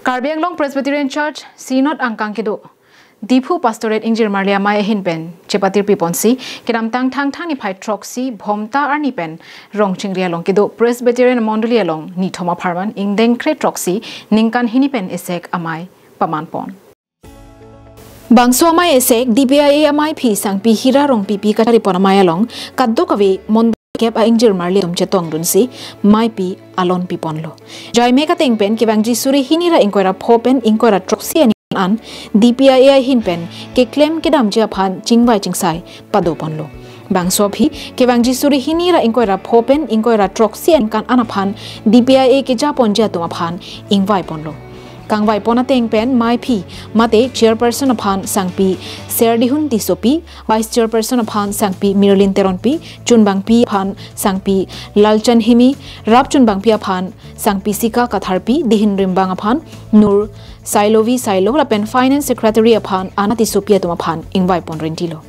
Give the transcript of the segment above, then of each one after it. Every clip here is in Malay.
Karbi Anglong Presbyterian Church, Synod Angkang Kido. Diphu Pastorate Ingjirmarli Amei hinpen, Chepatir Piponsi, Kidam Tang Tang Tani Pai Troxy, Bomta Arnipen, Rong Chingria Long Kido, Presbyterian Monduli along, Nitoma Parman, Ingdeng Kre Troxy, Ningkan hinipen esek Amei, Pamanpon. Bangso Amei esek, DPIA Amei Pi sang Pi Hira Rong Pipi Kataripon Amei along, Kadokavi, Mond Kep a Ingjirmarli Chetong Dunsi, Mai Pi Alon Piponlo. Jai Meka Tengpen, Kivangji Suri Hinira Inquira Popen, Inquira Troxy and an DPIA hinpen ke claim kedam japan chingwai chingsai padoponlo bangso phi kewangji suri hinira inkoira phopen inkoira troxy and kan anapan DPIA ke japon jatuma phan ingwai ponlo kangwai pona tengpen mai phi mate chairperson aphan sangpi serdihun tisopi vice chairperson aphan sangpi mirlin teronpi chunbang pi aphan sangpi lalchan himi rap chunbang pi aphan sangpi sika katharpi dihin rimbang aphan nur Sailovi Sailo Lapen Finance Secretary upon Anati Sopia to upon invite pon rentilo.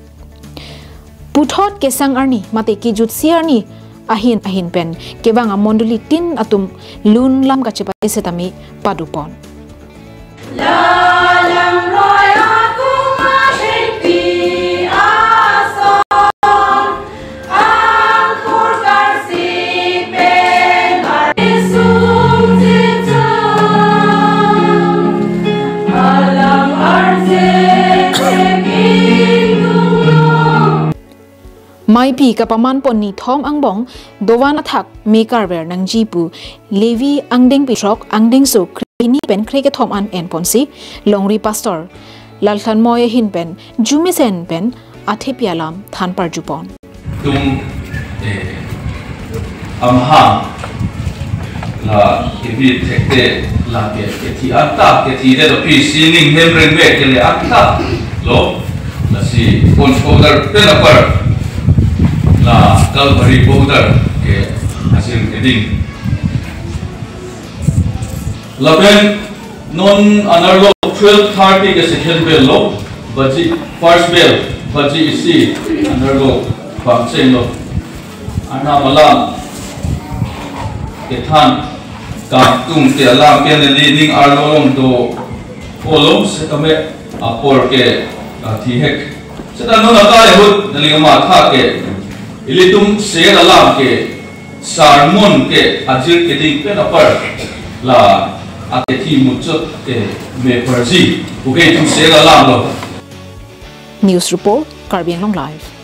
Puthot kesang arni mate ki jut siarni ahin pen kevang a monduli tin atum lun lam kachepa setami padupon. Mai pi kapaman pon ni thom angbong dowan athak mekarwer nang jipu levi angdeng pitrok angdeng so krini pen kreke thom an en ponsi longri pastor lalkhan moye hin pen jumisen pen athipialam than par jupon tum amha la kibi thekte la ke thi atta ke thi de pi sining hemren be ke le atta lo la si kon folder penapar la Calvary powder ke hasil keding lapen non anarlo 12:30 ke second bell lo baji first bell baji isi anarlo pangchen lo ana malam ke than ka tung te alam ken leading arlo long do olom se kame apor ke thi hek seta no na ka hut nalingama tha ke ilitum se alam ke sarmon ke ajir ke ding pe napar la atethi muchot ke me parji uge tum se alam lo News report Karbi Anglong Live.